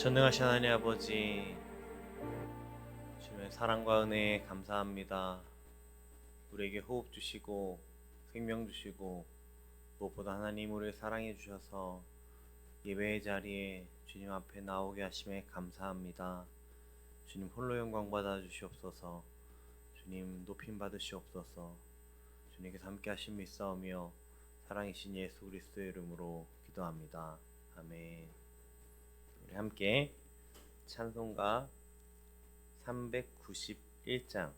전능하신 하나님 아버지, 주님의 사랑과 은혜에 감사합니다. 우리에게 호흡 주시고 생명 주시고 무엇보다 하나님 우리를 사랑해 주셔서 예배의 자리에 주님 앞에 나오게 하심에 감사합니다. 주님 홀로 영광 받아 주시옵소서. 주님 높임 받으시옵소서. 주님께서 함께 하심 믿사오며 사랑이신 예수 그리스도의 이름으로 기도합니다. 아멘. 우리 함께 찬송가 391장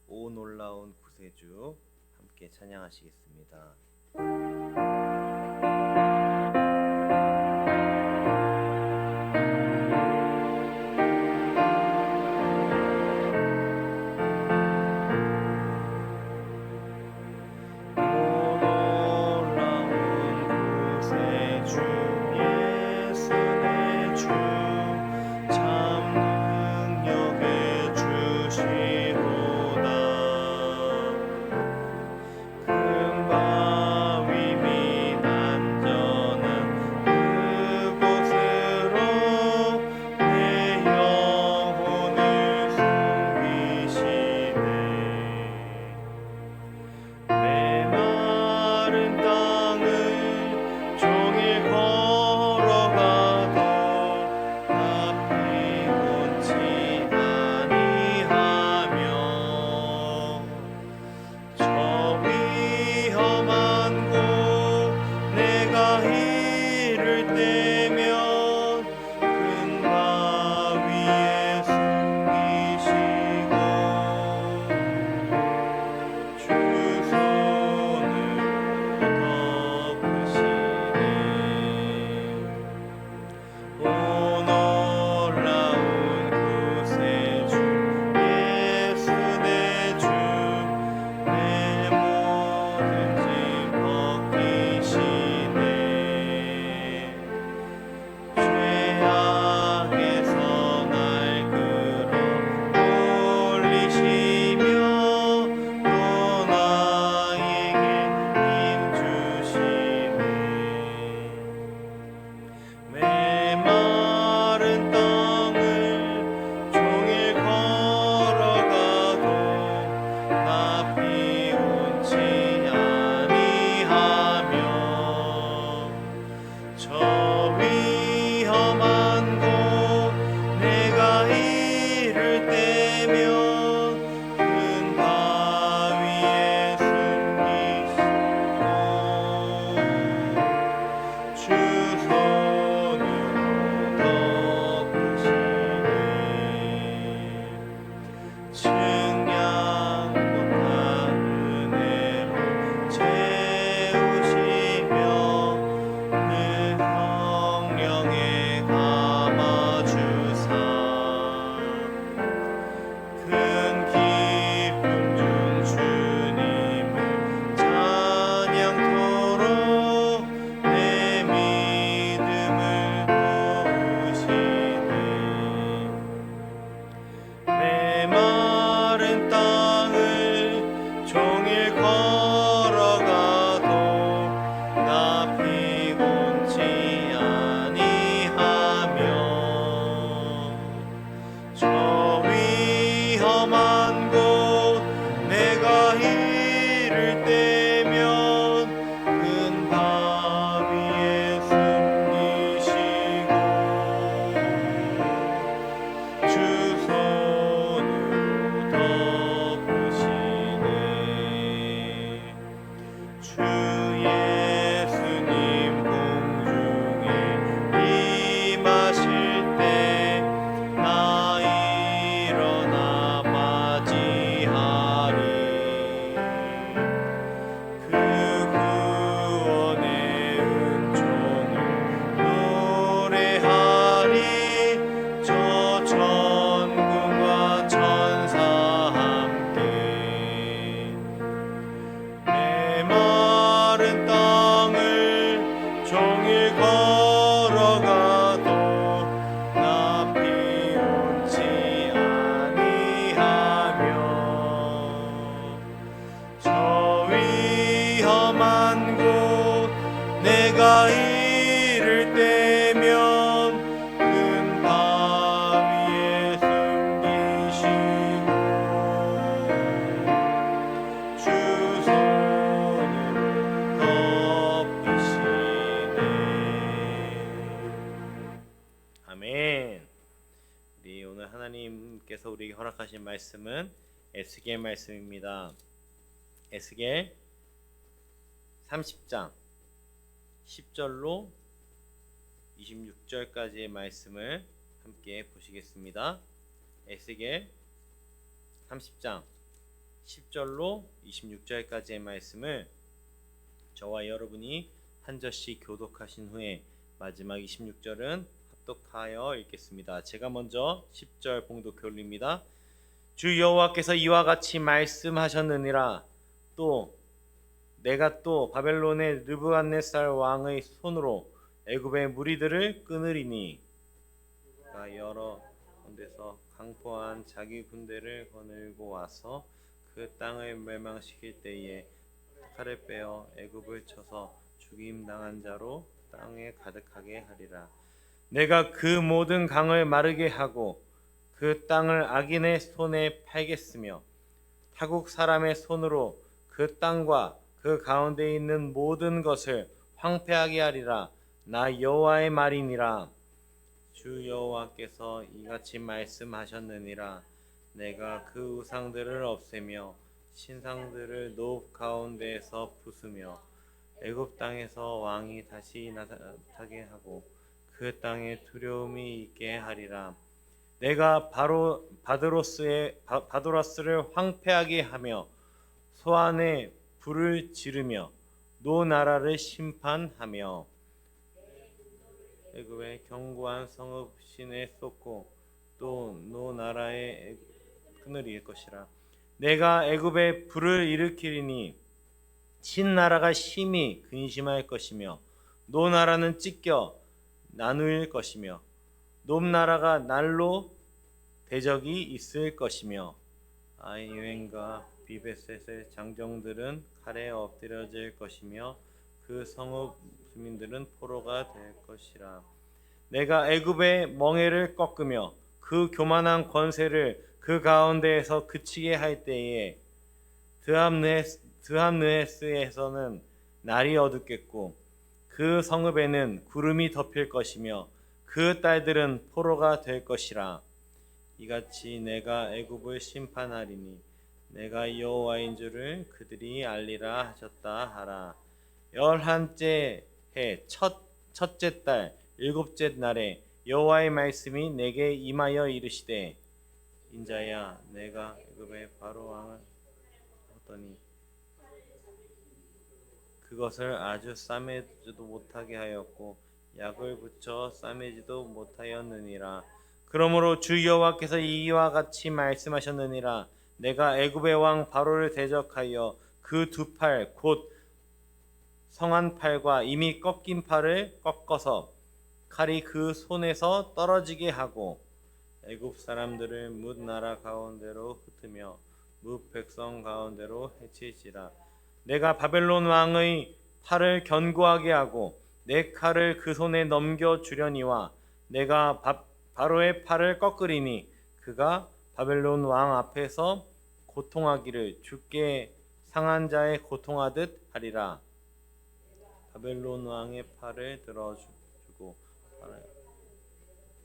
오 놀라운 구세주 함께 찬양하시겠습니다. 내가 이를 때 하나님께서 우리에게 허락하신 말씀은 에스겔 말씀입니다. 에스겔 30장 10절로 26절까지의 말씀을 함께 보시겠습니다. 에스겔 30장 10절로 26절까지의 말씀을 저와 여러분이 한 절씩 교독하신 후에 마지막 26절은 합독하여 읽겠습니다. 제가 먼저 10절 봉독해 올립니다. 주 여호와께서 이와 같이 말씀하셨느니라. 또 내가 또 바벨론의 느부갓네살 왕의 손으로 애굽의 무리들을 끊으리니 그가 여러 곳에서 강포한 자기 군대를 거느리고 와서 그 땅을 멸망시킬 때에 칼을 빼어 애굽을 쳐서 죽임 당한 자로 땅에 가득하게 하리라. 내가 그 모든 강을 마르게 하고 그 땅을 악인의 손에 팔겠으며 타국 사람의 손으로 그 땅과 그 가운데 있는 모든 것을 황폐하게 하리라. 나 여호와의 말이니라. 주 여호와께서 이같이 말씀하셨느니라. 내가 그 우상들을 없애며 신상들을 노 가운데에서 부수며 애굽 땅에서 왕이 다시 나타나게 하고 그 땅에 두려움이 있게 하리라. 내가 바로 바도라스를 황폐하게 하며 소안에 불을 지르며 노 나라를 심판하며 애굽의 견고한 성읍 신에 쏟고 또 노 나라에 끊으릴 것이라. 내가 애굽에 불을 일으키리니 신 나라가 심히 근심할 것이며 노 나라는 찢겨 나누일 것이며 놈 나라가 날로 대적이 있을 것이며 아이웬과 비베셋의 장정들은 칼에 엎드려질 것이며 그 성읍 주민들은 포로가 될 것이라. 내가 애굽의 멍에를 꺾으며 그 교만한 권세를 그 가운데에서 그치게 할 때에 드함느헤스에서는 날이 어둡겠고 그 성읍에는 구름이 덮일 것이며 그 딸들은 포로가 될 것이라. 이같이 내가 애굽을 심판하리니 내가 여호와인 줄을 그들이 알리라 하셨다 하라. 열한째 해 첫째 달 일곱째 날에 여호와의 말씀이 내게 임하여 이르시되 인자야 내가 애굽의 바로 왕을 하더니 그것을 아주 싸매지도 못하게 하였고 약을 붙여 싸매지도 못하였느니라. 그러므로 주 여호와께서 이와 같이 말씀하셨느니라. 내가 애굽의 왕 바로를 대적하여 그 두 팔 곧 성한 팔과 이미 꺾인 팔을 꺾어서 칼이 그 손에서 떨어지게 하고 애굽 사람들을 뭇 나라 가운데로 흩으며 뭇 백성 가운데로 해칠지라. 내가 바벨론 왕의 팔을 견고하게 하고 내 칼을 그 손에 넘겨 주려니와 내가 바로의 팔을 꺾으리니 그가 바벨론 왕 앞에서 고통하기를 죽게 상한 자의 고통하듯 하리라. 바벨론 왕의 팔을 들어주고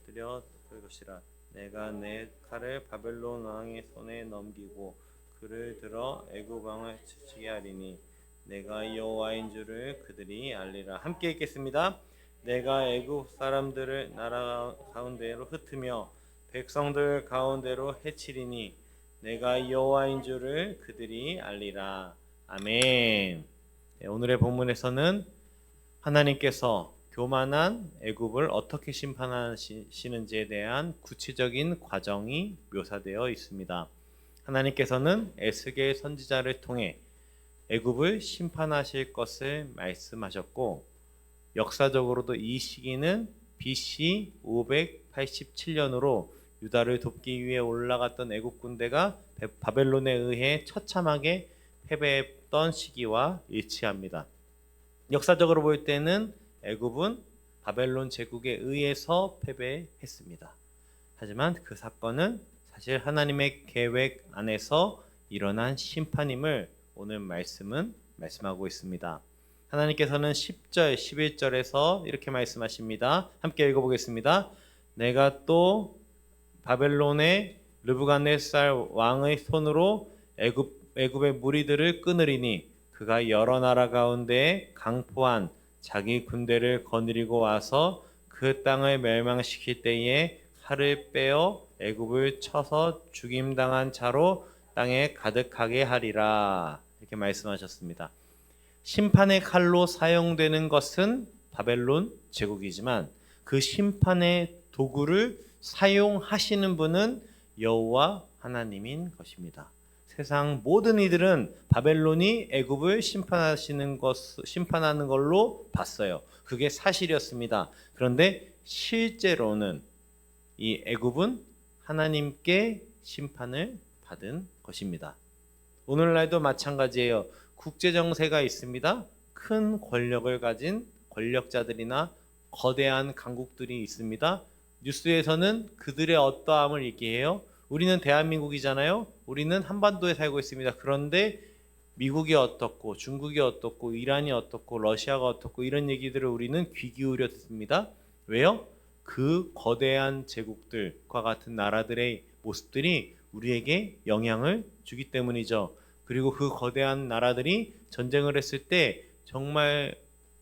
들여 들 것이라. 내가 내 칼을 바벨론 왕의 손에 넘기고 그를 들어 애굽 왕을 치게 하리니 내가 여호와인 줄을 그들이 알리라. 함께 읽겠습니다. 내가 애굽 사람들을 나라 가운데로 흩으며 백성들 가운데로 해치리니 내가 여호와인 줄을 그들이 알리라. 아멘. 네, 오늘의 본문에서는 하나님께서 교만한 애굽을 어떻게 심판하시는지에 대한 구체적인 과정이 묘사되어 있습니다. 하나님께서는 에스겔 선지자를 통해 애굽을 심판하실 것을 말씀하셨고 역사적으로도 이 시기는 BC 587년으로 유다를 돕기 위해 올라갔던 애굽 군대가 바벨론에 의해 처참하게 패배했던 시기와 일치합니다. 역사적으로 볼 때는 애굽은 바벨론 제국에 의해서 패배했습니다. 하지만 그 사건은 사실 하나님의 계획 안에서 일어난 심판임을 오늘 말씀은 말씀하고 있습니다. 하나님께서는 10절, 11절에서 이렇게 말씀하십니다. 함께 읽어보겠습니다. 내가 또 바벨론의 르브갓네살 왕의 손으로 애굽의 무리들을 끊으리니 그가 여러 나라 가운데 강포한 자기 군대를 거느리고 와서 그 땅을 멸망시킬 때에 칼을 빼어 애굽을 쳐서 죽임당한 자로 땅에 가득하게 하리라. 이렇게 말씀하셨습니다. 심판의 칼로 사용되는 것은 바벨론 제국이지만 그 심판의 도구를 사용하시는 분은 여호와 하나님인 것입니다. 세상 모든 이들은 바벨론이 애굽을 심판하는 걸로 봤어요. 그게 사실이었습니다. 그런데 실제로는 이 애굽은 하나님께 심판을 받은 것입니다. 오늘날도 마찬가지예요. 국제 정세가 있습니다. 큰 권력을 가진 권력자들이나 거대한 강국들이 있습니다. 뉴스에서는 그들의 어떠함을 얘기해요. 우리는 대한민국이잖아요. 우리는 한반도에 살고 있습니다. 그런데 미국이 어떻고 중국이 어떻고 이란이 어떻고 러시아가 어떻고 이런 얘기들을 우리는 귀 기울여 듣습니다. 왜요? 그 거대한 제국들과 같은 나라들의 모습들이 우리에게 영향을 주기 때문이죠. 그리고 그 거대한 나라들이 전쟁을 했을 때 정말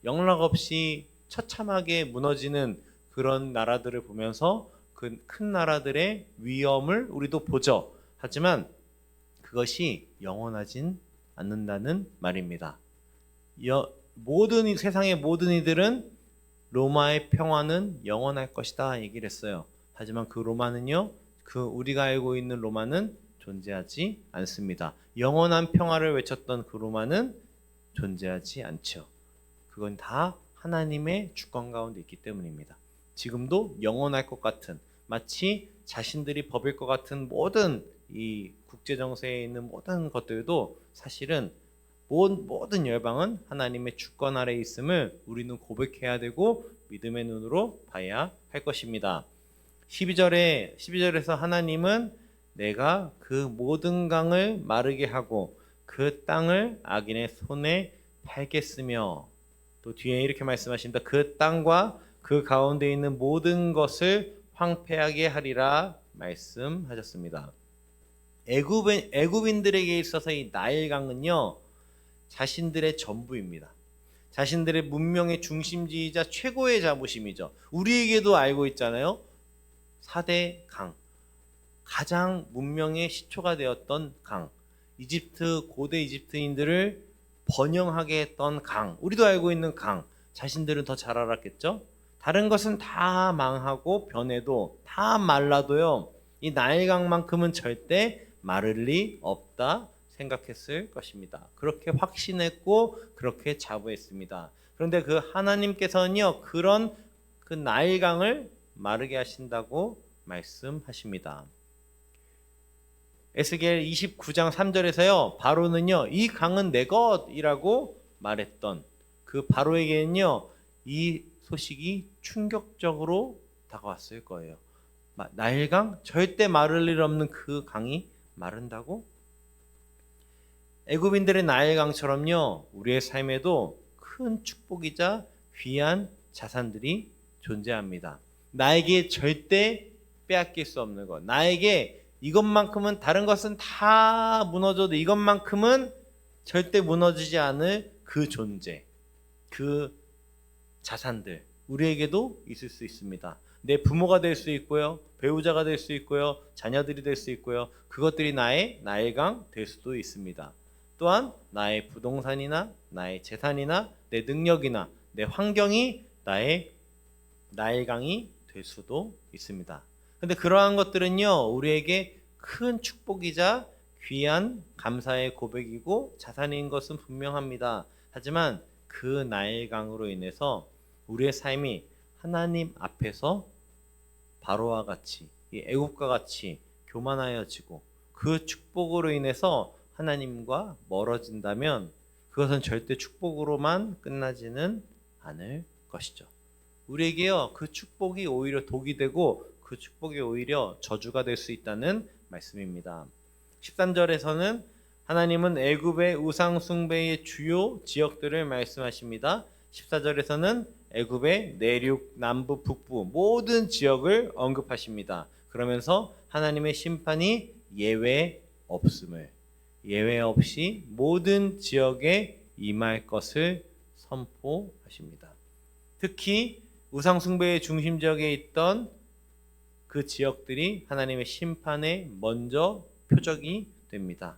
영락없이 처참하게 무너지는 그런 나라들을 보면서 그 큰 나라들의 위험을 우리도 보죠. 하지만 그것이 영원하진 않는다는 말입니다. 세상의 모든 이들은 로마의 평화는 영원할 것이다 얘기를 했어요. 하지만 그 로마는요, 우리가 알고 있는 로마는 존재하지 않습니다. 영원한 평화를 외쳤던 그 로마는 존재하지 않죠. 그건 다 하나님의 주권 가운데 있기 때문입니다. 지금도 영원할 것 같은, 마치 자신들이 법일 것 같은 모든 이 국제 정세에 있는 모든 것들도 사실은 모든 열방은 하나님의 주권 아래에 있음을 우리는 고백해야 되고 믿음의 눈으로 봐야 할 것입니다. 12절에서 하나님은 내가 그 모든 강을 마르게 하고 그 땅을 악인의 손에 팔겠으며, 또 뒤에 이렇게 말씀하십니다. 그 땅과 그 가운데 있는 모든 것을 황폐하게 하리라 말씀하셨습니다. 애굽인들에게 있어서 이 나일강은요, 자신들의 전부입니다. 자신들의 문명의 중심지이자 최고의 자부심이죠. 우리에게도 알고 있잖아요. 4대 강, 가장 문명의 시초가 되었던 강, 고대 이집트인들을 번영하게 했던 강, 우리도 알고 있는 강, 자신들은 더 잘 알았겠죠. 다른 것은 다 망하고 변해도 다 말라도요, 이 나일강만큼은 절대 마를 리 없다 생각했을 것입니다. 그렇게 확신했고 그렇게 자부했습니다. 그런데 그 하나님께서는요, 그런 그 나일강을 마르게 하신다고 말씀하십니다. 에스겔 29장 3절에서요, 바로는요, 이 강은 내 것이라고 말했던 그 바로에게는요, 이 소식이 충격적으로 다가왔을 거예요. 나일강? 절대 마를 일 없는 그 강이 마른다고? 애굽인들의 나일강처럼요, 우리의 삶에도 큰 축복이자 귀한 자산들이 존재합니다. 나에게 절대 빼앗길 수 없는 것, 나에게 이것만큼은, 다른 것은 다 무너져도 이것만큼은 절대 무너지지 않을 그 존재, 그 자산들, 우리에게도 있을 수 있습니다. 내 부모가 될 수 있고요, 배우자가 될 수 있고요, 자녀들이 될 수 있고요, 그것들이 나의 나일강 될 수도 있습니다. 또한 나의 부동산이나 나의 재산이나 내 능력이나 내 환경이 나의 나일강이 될 수도 있습니다. 근데 그러한 것들은요, 우리에게 큰 축복이자 귀한 감사의 고백이고 자산인 것은 분명합니다. 하지만 그 나일강으로 인해서 우리의 삶이 하나님 앞에서 바로와 같이, 이 애굽과 같이 교만하여지고 그 축복으로 인해서 하나님과 멀어진다면 그것은 절대 축복으로만 끝나지는 않을 것이죠. 우리에게요, 그 축복이 오히려 독이 되고 그 축복이 오히려 저주가 될 수 있다는 말씀입니다. 13절에서는 하나님은 애굽의 우상 숭배의 주요 지역들을 말씀하십니다. 14절에서는 애굽의 내륙, 남부, 북부 모든 지역을 언급하십니다. 그러면서 하나님의 심판이 예외 없이 모든 지역에 임할 것을 선포하십니다. 특히 우상 숭배의 중심 지역에 있던 그 지역들이 하나님의 심판에 먼저 표적이 됩니다.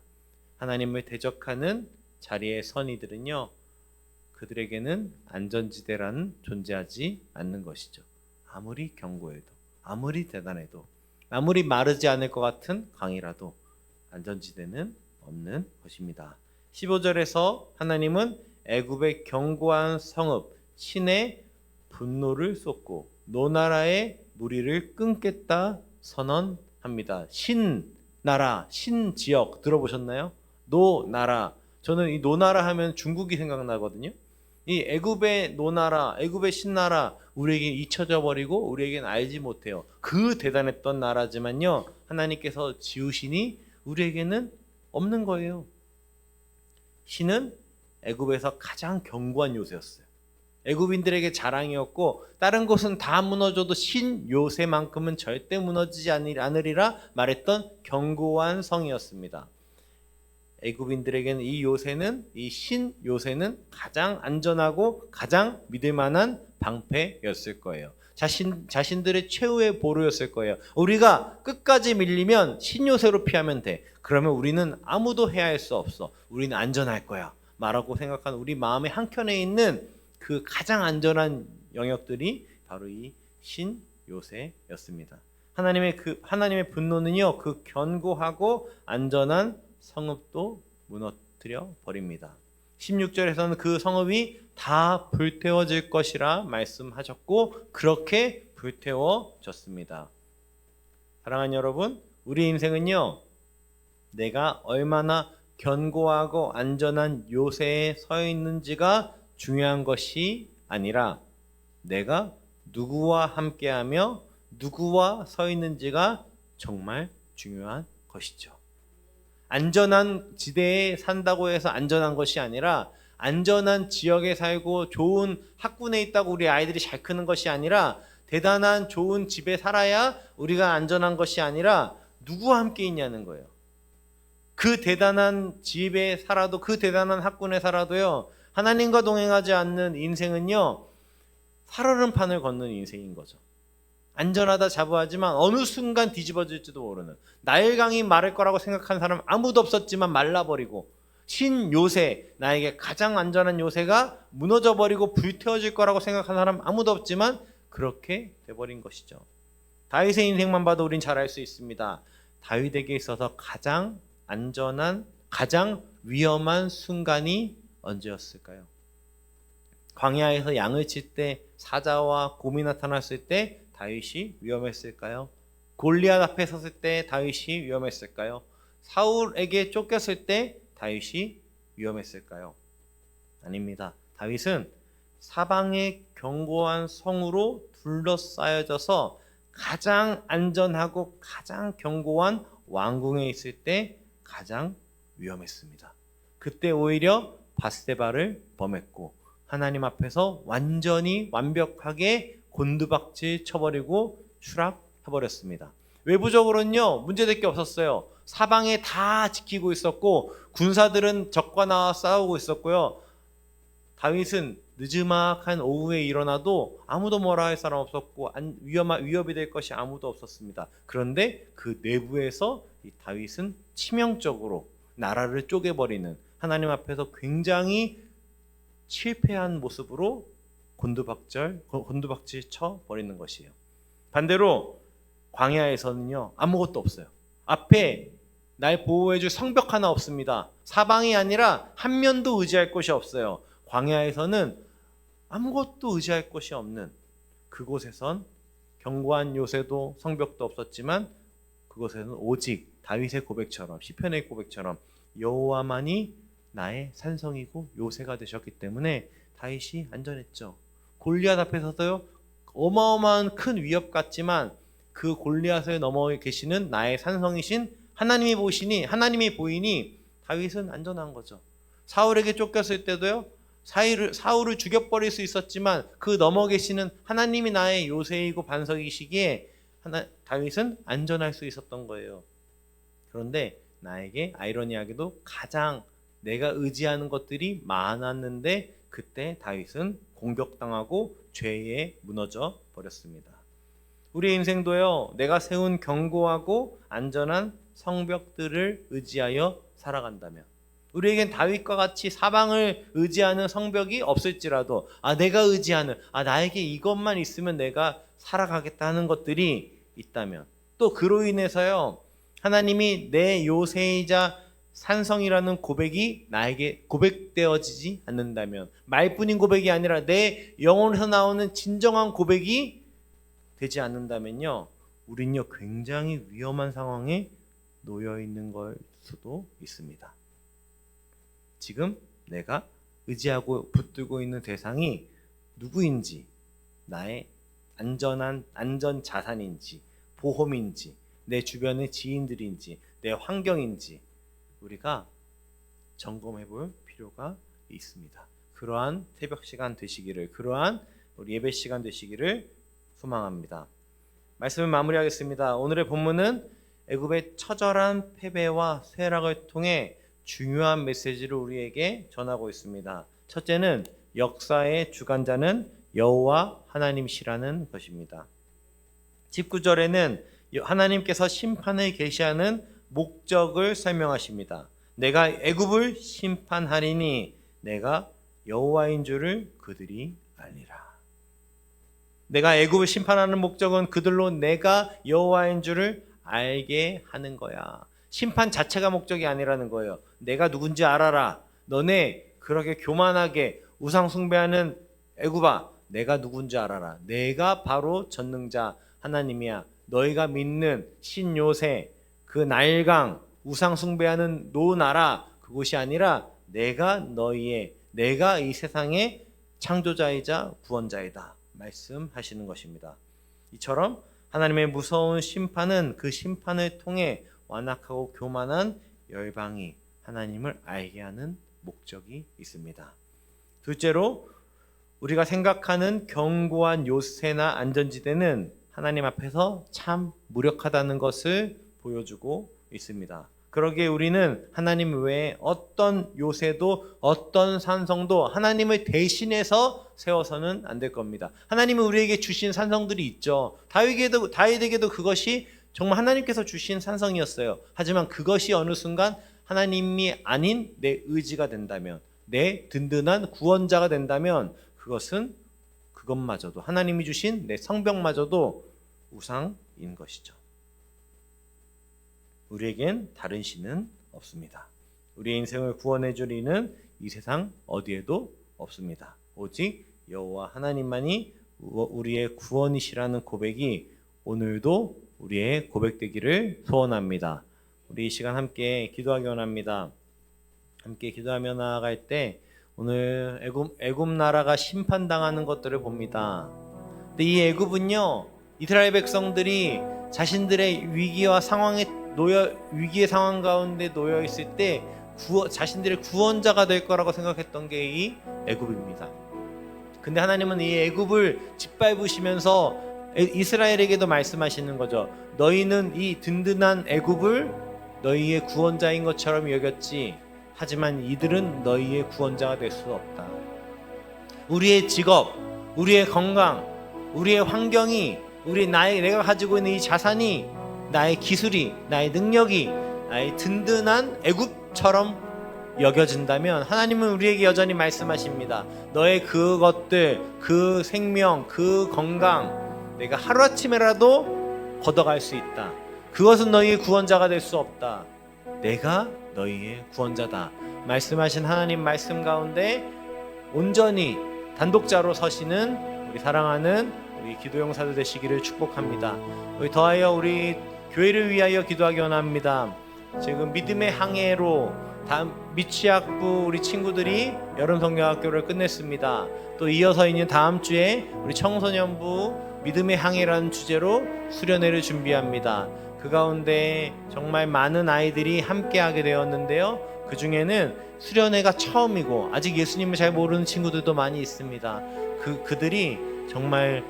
하나님을 대적하는 자리의 선의들은요, 그들에게는 안전지대라는 존재하지 않는 것이죠. 아무리 견고해도, 아무리 대단해도, 아무리 마르지 않을 것 같은 강이라도 안전지대는 없는 것입니다. 15절에서 하나님은 애굽의 견고한 성읍 신의 분노를 쏟고 노나라의 무리를 끊겠다 선언합니다. 신나라, 신지역 들어보셨나요? 노나라. 저는 이 노나라 하면 중국이 생각나거든요. 이 애굽의 노나라, 애굽의 신나라 우리에게 잊혀져 버리고 우리에게는 알지 못해요. 그 대단했던 나라지만요, 하나님께서 지으시니 우리에게는 없는 거예요. 신은 애굽에서 가장 견고한 요새였어요. 애굽인들에게 자랑이었고 다른 곳은 다 무너져도 신 요새만큼은 절대 무너지지 않으리라 말했던 견고한 성이었습니다. 애굽인들에게는 이 요새는, 이 신 요새는 가장 안전하고 가장 믿을 만한 방패였을 거예요. 자신들의 최후의 보루였을 거예요. 우리가 끝까지 밀리면 신 요새로 피하면 돼. 그러면 우리는 아무도 해할 수 없어. 우리는 안전할 거야. 말하고 생각하는 우리 마음의 한켠에 있는 그 가장 안전한 영역들이 바로 이 신 요새였습니다. 하나님의 분노는요, 그 견고하고 안전한 성읍도 무너뜨려 버립니다. 16절에서는 그 성읍이 다 불태워질 것이라 말씀하셨고 그렇게 불태워졌습니다. 사랑하는 여러분, 우리 인생은요, 내가 얼마나 견고하고 안전한 요새에 서 있는지가 중요한 것이 아니라 내가 누구와 함께하며 누구와 서 있는지가 정말 중요한 것이죠. 안전한 지대에 산다고 해서 안전한 것이 아니라, 안전한 지역에 살고 좋은 학군에 있다고 우리 아이들이 잘 크는 것이 아니라, 대단한 좋은 집에 살아야 우리가 안전한 것이 아니라 누구와 함께 있냐는 거예요. 그 대단한 집에 살아도, 그 대단한 학군에 살아도요, 하나님과 동행하지 않는 인생은요, 살얼음판을 걷는 인생인 거죠. 안전하다 자부하지만 어느 순간 뒤집어질지도 모르는, 나일강이 마를 거라고 생각한 사람 아무도 없었지만 말라버리고, 신 요새, 나에게 가장 안전한 요새가 무너져버리고 불태워질 거라고 생각한 사람 아무도 없지만 그렇게 돼버린 것이죠. 다윗의 인생만 봐도 우린 잘 알 수 있습니다. 다윗에게 있어서 가장 안전한, 가장 위험한 순간이 언제였을까요? 광야에서 양을 칠 때, 사자와 곰이 나타났을 때 다윗이 위험했을까요? 골리앗 앞에 섰을 때 다윗이 위험했을까요? 사울에게 쫓겼을 때 다윗이 위험했을까요? 아닙니다. 다윗은 사방의 견고한 성으로 둘러싸여져서 가장 안전하고 가장 견고한 왕궁에 있을 때 가장 위험했습니다. 그때 오히려 밧세바를 범했고 하나님 앞에서 완전히 완벽하게 곤두박질 쳐버리고 추락해버렸습니다. 외부적으로는요, 문제될 게 없었어요. 사방에 다 지키고 있었고 군사들은 적과 나와 싸우고 있었고요. 다윗은 늦지막한 오후에 일어나도 아무도 뭐라 할 사람 없었고 위협이 될 것이 아무도 없었습니다. 그런데 그 내부에서 이 다윗은 치명적으로 나라를 쪼개버리는, 하나님 앞에서 굉장히 실패한 모습으로 곤두박질 쳐버리는 것이에요. 반대로 광야에서는요, 아무것도 없어요. 앞에 날 보호해줄 성벽 하나 없습니다. 사방이 아니라 한 면도 의지할 곳이 없어요. 광야에서는 아무것도 의지할 곳이 없는 그곳에선 견고한 요새도 성벽도 없었지만 그곳에는 오직 다윗의 고백처럼, 시편의 고백처럼 여호와만이 나의 산성이고 요새가 되셨기 때문에 다윗이 안전했죠. 골리앗 앞에서도요, 어마어마한 큰 위협 같지만 그 골리앗을 넘어 계시는 나의 산성이신 하나님이 보이니 다윗은 안전한 거죠. 사울에게 쫓겼을 때도요, 사울을 죽여버릴 수 있었지만 그 넘어 계시는 하나님이 나의 요새이고 반석이시기에 다윗은 안전할 수 있었던 거예요. 그런데 나에게 아이러니하게도 가장 내가 의지하는 것들이 많았는데 그때 다윗은 공격당하고 죄에 무너져 버렸습니다. 우리의 인생도요, 내가 세운 견고하고 안전한 성벽들을 의지하여 살아간다면, 우리에겐 다윗과 같이 사방을 의지하는 성벽이 없을지라도 내가 의지하는 나에게 이것만 있으면 내가 살아가겠다 하는 것들이 있다면, 또 그로 인해서요 하나님이 내 요새이자 산성이라는 고백이 나에게 고백되어지지 않는다면, 말뿐인 고백이 아니라 내 영혼에서 나오는 진정한 고백이 되지 않는다면요, 우린요 굉장히 위험한 상황에 놓여 있는 걸 수도 있습니다. 지금 내가 의지하고 붙들고 있는 대상이 누구인지, 나의 안전 자산인지, 보험인지, 내 주변의 지인들인지, 내 환경인지 우리가 점검해 볼 필요가 있습니다. 그러한 새벽 시간 되시기를, 그러한 우리 예배 시간 되시기를 소망합니다. 말씀을 마무리하겠습니다. 오늘의 본문은 애굽의 처절한 패배와 쇠락을 통해 중요한 메시지를 우리에게 전하고 있습니다. 첫째는 역사의 주관자는 여호와 하나님이시라는 것입니다. 19절에는 하나님께서 심판을 계시하는 목적을 설명하십니다. 내가 애굽을 심판하리니 내가 여호와인 줄을 그들이 알리라. 내가 애굽을 심판하는 목적은 그들로 내가 여호와인 줄을 알게 하는 거야. 심판 자체가 목적이 아니라는 거예요. 내가 누군지 알아라. 너네 그렇게 교만하게 우상 숭배하는 애굽아, 내가 누군지 알아라. 내가 바로 전능자 하나님이야. 너희가 믿는 신 요새, 그 나일강, 우상 숭배하는 노나라, 그곳이 아니라 내가 이 세상의 창조자이자 구원자이다 말씀하시는 것입니다. 이처럼 하나님의 무서운 심판은 그 심판을 통해 완악하고 교만한 열방이 하나님을 알게 하는 목적이 있습니다. 둘째로, 우리가 생각하는 견고한 요새나 안전지대는 하나님 앞에서 참 무력하다는 것을 보여주고 있습니다. 그러기에 우리는 하나님 외에 어떤 요새도 어떤 산성도 하나님을 대신해서 세워서는 안 될 겁니다. 하나님은 우리에게 주신 산성들이 있죠. 다윗에게도 그것이 정말 하나님께서 주신 산성이었어요. 하지만 그것이 어느 순간 하나님이 아닌 내 의지가 된다면, 내 든든한 구원자가 된다면 그것마저도, 하나님이 주신 내 성벽마저도 우상인 것이죠. 우리에겐 다른 신은 없습니다. 우리의 인생을 구원해 줄 이는 이 세상 어디에도 없습니다. 오직 여호와 하나님만이 우리의 구원이시라는 고백이 오늘도 우리의 고백되기를 소원합니다. 우리 이 시간 함께 기도하기 원합니다. 함께 기도하며 나아갈 때 오늘 애굽 나라가 심판당하는 것들을 봅니다. 근데 이 애굽은요, 이스라엘 백성들이 자신들의 위기의 상황 가운데 놓여 있을 때 자신들의 구원자가 될 거라고 생각했던 게 이 애굽입니다. 근데 하나님은 이 애굽을 짓밟으시면서 이스라엘에게도 말씀하시는 거죠. 너희는 이 든든한 애굽을 너희의 구원자인 것처럼 여겼지, 하지만 이들은 너희의 구원자가 될 수 없다. 우리의 직업, 우리의 건강, 우리의 환경이, 내가 가지고 있는 이 자산이, 나의 기술이, 나의 능력이 나의 든든한 애굽처럼 여겨진다면 하나님은 우리에게 여전히 말씀하십니다. 너의 그것들, 그 생명, 그 건강 내가 하루아침에라도 걷어갈 수 있다. 그것은 너희의 구원자가 될 수 없다. 내가 너희의 구원자다 말씀하신 하나님 말씀 가운데 온전히 단독자로 서시는 우리 사랑하는 우리 기도 용사들 되시기를 축복합니다. 우리 더하여 우리 교회를 위하여 기도하기 원합니다. 지금 믿음의 항해로 미취학부 우리 친구들이 여름 성경학교를 끝냈습니다. 또 이어서 있는 다음 주에 우리 청소년부 믿음의 항해라는 주제로 수련회를 준비합니다. 그 가운데 정말 많은 아이들이 함께하게 되었는데요. 그 중에는 수련회가 처음이고 아직 예수님을 잘 모르는 친구들도 많이 있습니다. 그들이 정말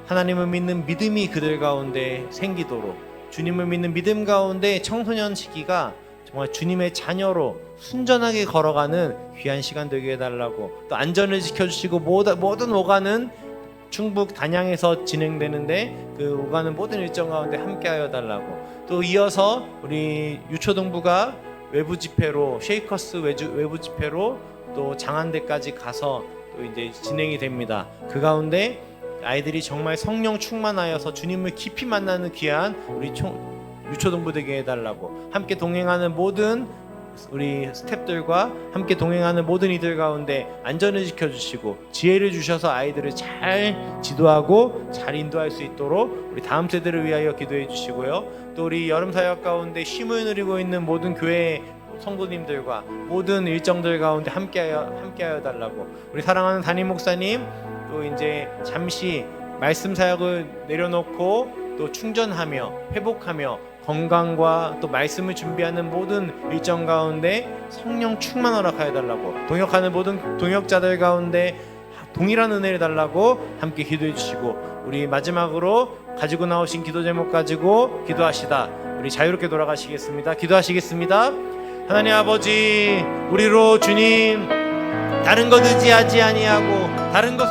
하나님을 믿는 믿음이 그들 가운데 생기도록, 주님을 믿는 믿음 가운데 청소년 시기가 정말 주님의 자녀로 순전하게 걸어가는 귀한 시간 되게 해달라고, 또 안전을 지켜주시고 모든 오가는 충북 단양에서 진행되는데 그 오가는 모든 일정 가운데 함께하여 달라고, 또 이어서 우리 유초등부가 외부 집회로 쉐이커스 외부 집회로 또 장안대까지 가서 또 이제 진행이 됩니다. 그 가운데 아이들이 정말 성령 충만하여서 주님을 깊이 만나는 귀한 우리 유초등부 되게 해달라고, 함께 동행하는 모든 우리 스태프들과 함께 동행하는 모든 이들 가운데 안전을 지켜주시고 지혜를 주셔서 아이들을 잘 지도하고 잘 인도할 수 있도록 우리 다음 세대를 위하여 기도해 주시고요. 또 우리 여름사역 가운데 쉼을 누리고 있는 모든 교회 성도님들과 모든 일정들 가운데 함께하여 달라고, 우리 사랑하는 담임 목사님 또 이제 잠시 말씀 사역을 내려놓고 또 충전하며 회복하며 건강과 또 말씀을 준비하는 모든 일정 가운데 성령 충만 허락하여 달라고, 동역하는 모든 동역자들 가운데 동일한 은혜를 달라고 함께 기도해 주시고, 우리 마지막으로 가지고 나오신 기도 제목 가지고 기도하시다 우리 자유롭게 돌아가시겠습니다. 기도하시겠습니다. 하나님 아버지, 우리로 주님 다른 것 의지하지 아니하고 다른 것